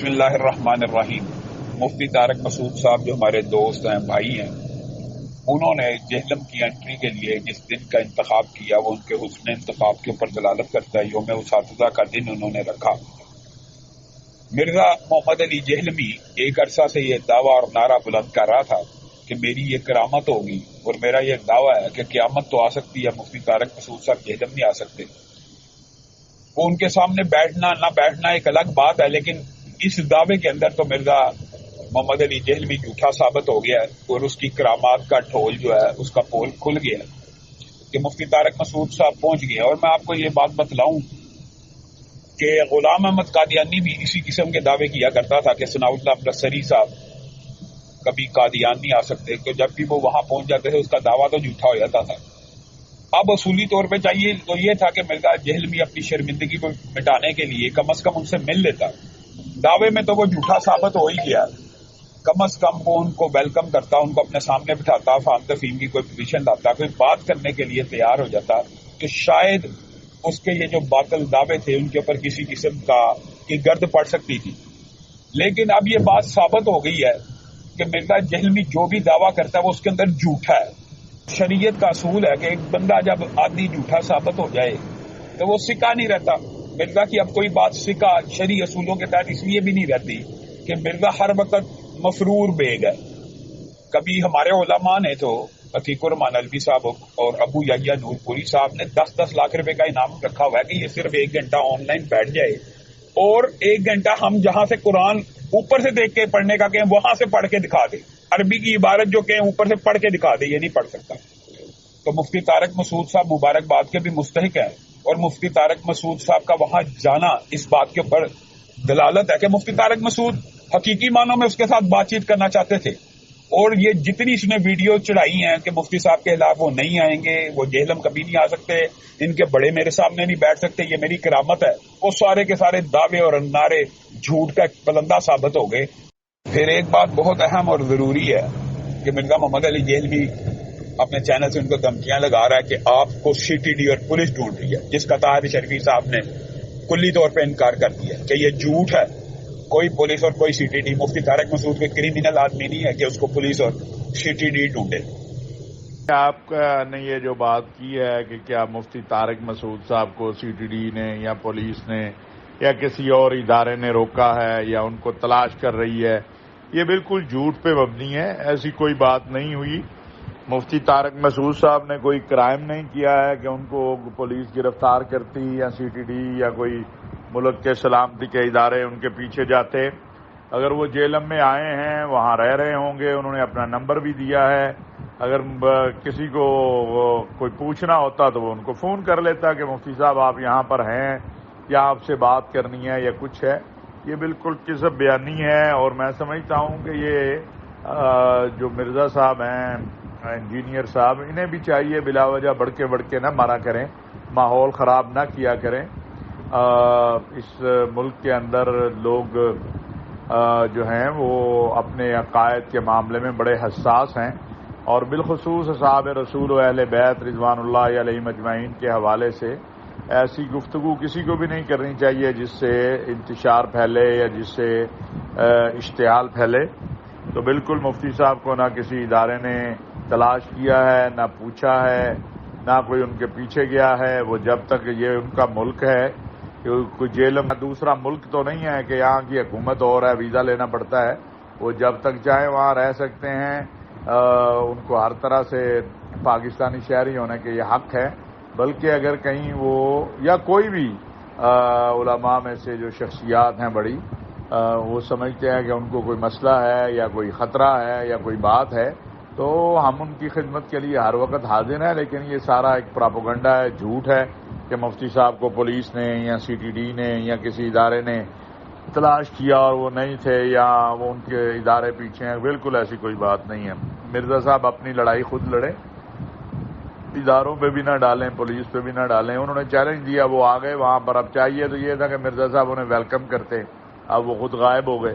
بسم اللہ الرحمن الرحیم۔ مفتی طارق مسعود صاحب جو ہمارے دوست ہیں، بھائی ہیں، انہوں نے جہلم کی انٹری کے لیے جس دن کا انتخاب کیا وہ ان کے حسن انتخاب کے اوپر دلالت کرتا ہے۔ یوم اساتذہ کا دن انہوں نے رکھا۔ مرزا محمد علی جہلمی ایک عرصہ سے یہ دعویٰ اور نعرہ بلند کر رہا تھا کہ میری یہ کرامت ہوگی اور میرا یہ دعویٰ ہے کہ قیامت تو آ سکتی ہے، مفتی طارق مسعود صاحب جہلم نہیں آ سکتے۔ وہ ان کے سامنے بیٹھنا نہ بیٹھنا ایک الگ بات ہے، لیکن اس دعوے کے اندر تو مرزا محمد علی جہلمی جھوٹا ثابت ہو گیا ہے اور اس کی کرامات کا ڈھول جو ہے اس کا پول کھل گیا کہ مفتی طارق مسعود صاحب پہنچ گئے۔ اور میں آپ کو یہ بات بتلاؤں کہ غلام احمد قادیانی بھی اسی قسم کے دعوے کیا کرتا تھا کہ ثناء اللہ مدثری صاحب کبھی قادیان نہیں آ سکتے، تو جب بھی وہ وہاں پہنچ جاتے تھے اس کا دعویٰ تو جھوٹا ہو جاتا تھا۔ اب اصولی طور پہ چاہیے تو یہ تھا کہ مرزا جہلمی اپنی شرمندگی کو مٹانے کے لیے کم از کم ان سے مل لیتا۔ دعوے میں تو وہ جھوٹا ثابت ہو ہی گیا، کم از کم وہ ان کو ویلکم کرتا، ان کو اپنے سامنے بٹھاتا، فہم تفہیم کی کوئی پوزیشن لاتا، کوئی بات کرنے کے لیے تیار ہو جاتا، تو شاید اس کے یہ جو باطل دعوے تھے ان کے اوپر کسی قسم کی گرد پڑ سکتی تھی۔ لیکن اب یہ بات ثابت ہو گئی ہے کہ مرزا جہلمی جو بھی دعویٰ کرتا ہے وہ اس کے اندر جھوٹا ہے۔ شریعت کا اصول ہے کہ ایک بندہ جب آدمی جھوٹا ثابت ہو جائے تو وہ سکہ نہیں رہتا۔ مرزا کی اب کوئی بات سکہ شرعی اصولوں کے تحت اس لیے بھی نہیں رہتی کہ مرزا ہر وقت مفرور بیگ ہے۔ کبھی ہمارے علماء نے تو عتیق الرحمان الوی صاحب اور ابو یحییٰ نور پوری صاحب نے 10-10 لاکھ روپے کا انعام رکھا ہوا ہے کہ یہ صرف 1 گھنٹہ آن لائن بیٹھ جائے اور 1 گھنٹہ ہم جہاں سے قرآن اوپر سے دیکھ کے پڑھنے کا کہیں وہاں سے پڑھ کے دکھا دے، عربی کی عبارت جو کہیں اوپر سے پڑھ کے دکھا دے، یہ نہیں پڑھ سکتا۔ تو مفتی طارق مسعود صاحب مبارکباد کے بھی مستحق ہیں، اور مفتی طارق مسعود صاحب کا وہاں جانا اس بات کے اوپر دلالت ہے کہ مفتی طارق مسعود حقیقی معنوں میں اس کے ساتھ بات چیت کرنا چاہتے تھے۔ اور یہ جتنی اس نے ویڈیو چڑھائی ہیں کہ مفتی صاحب کے خلاف وہ نہیں آئیں گے، وہ جہلم کبھی نہیں آ سکتے، ان کے بڑے میرے سامنے نہیں بیٹھ سکتے، یہ میری کرامت ہے، وہ سارے کے سارے دعوے اور نعرے جھوٹ کا پلندہ ثابت ہو گئے۔ پھر ایک بات بہت اہم اور ضروری ہے کہ مرزا محمد علی جہلمی اپنے چینل سے ان کو دھمکیاں لگا رہا ہے کہ آپ کو سی ٹی ڈی اور پولیس ڈھونڈ رہی ہے، جس کا طاہر شرفی صاحب نے کلی طور پہ انکار کر دیا کہ یہ جھوٹ ہے، کوئی پولیس اور کوئی سی ٹی ڈی۔ مفتی طارق مسعود کوئی کریمنل آدمی نہیں ہے کہ اس کو پولیس اور سی ٹی ڈی ڈھونڈے۔ آپ نے یہ جو بات کی ہے کہ کیا مفتی طارق مسعود صاحب کو سی ٹی ڈی نے یا پولیس نے یا کسی اور ادارے نے روکا ہے یا ان کو تلاش کر رہی ہے، یہ بالکل جھوٹ پہ مبنی ہے، ایسی کوئی بات نہیں ہوئی۔ مفتی طارق مسعود صاحب نے کوئی کرائم نہیں کیا ہے کہ ان کو پولیس گرفتار کرتی یا سی ٹی ڈی یا کوئی ملک کے سلامتی کے ادارے ان کے پیچھے جاتے۔ اگر وہ جہلم میں آئے ہیں، وہاں رہ رہے ہوں گے، انہوں نے اپنا نمبر بھی دیا ہے، اگر کسی کو کوئی پوچھنا ہوتا تو وہ ان کو فون کر لیتا کہ مفتی صاحب آپ یہاں پر ہیں یا آپ سے بات کرنی ہے یا کچھ ہے۔ یہ بالکل کذب بیانی ہے، اور میں سمجھتا ہوں کہ یہ جو مرزا صاحب ہیں، انجینئر صاحب، انہیں بھی چاہیے بلا وجہ بڑھ کے نہ مارا کریں، ماحول خراب نہ کیا کریں۔ اس ملک کے اندر لوگ جو ہیں وہ اپنے عقائد کے معاملے میں بڑے حساس ہیں، اور بالخصوص اصحاب رسول و اہل بیت رضوان اللہ علیہم اجمعین کے حوالے سے ایسی گفتگو کسی کو بھی نہیں کرنی چاہیے جس سے انتشار پھیلے یا جس سے اشتعال پھیلے۔ تو بالکل مفتی صاحب کو نہ کسی ادارے نے تلاش کیا ہے، نہ پوچھا ہے، نہ کوئی ان کے پیچھے گیا ہے۔ وہ جب تک یہ ان کا ملک ہے، کوئی جہلم دوسرا ملک تو نہیں ہے کہ یہاں کی حکومت اور ہے، ویزا لینا پڑتا ہے۔ وہ جب تک چاہیں وہاں رہ سکتے ہیں، ان کو ہر طرح سے پاکستانی شہری ہونے کے یہ حق ہے۔ بلکہ اگر کہیں وہ یا کوئی بھی علماء میں سے جو شخصیات ہیں بڑی، وہ سمجھتے ہیں کہ ان کو کوئی مسئلہ ہے یا کوئی خطرہ ہے یا کوئی بات ہے، تو ہم ان کی خدمت کے لیے ہر وقت حاضر ہیں۔ لیکن یہ سارا ایک پراپیگنڈا ہے، جھوٹ ہے کہ مفتی صاحب کو پولیس نے یا سی ٹی ڈی نے یا کسی ادارے نے تلاش کیا اور وہ نہیں تھے یا وہ ان کے ادارے پیچھے ہیں۔ بالکل ایسی کوئی بات نہیں ہے۔ مرزا صاحب اپنی لڑائی خود لڑیں، اداروں پہ بھی نہ ڈالیں، پولیس پہ بھی نہ ڈالیں۔ انہوں نے چیلنج دیا، وہ آ گئے وہاں پر۔ اب چاہیے تو یہ تھا کہ مرزا صاحب انہیں ویلکم کرتے، اب وہ خود غائب ہو گئے۔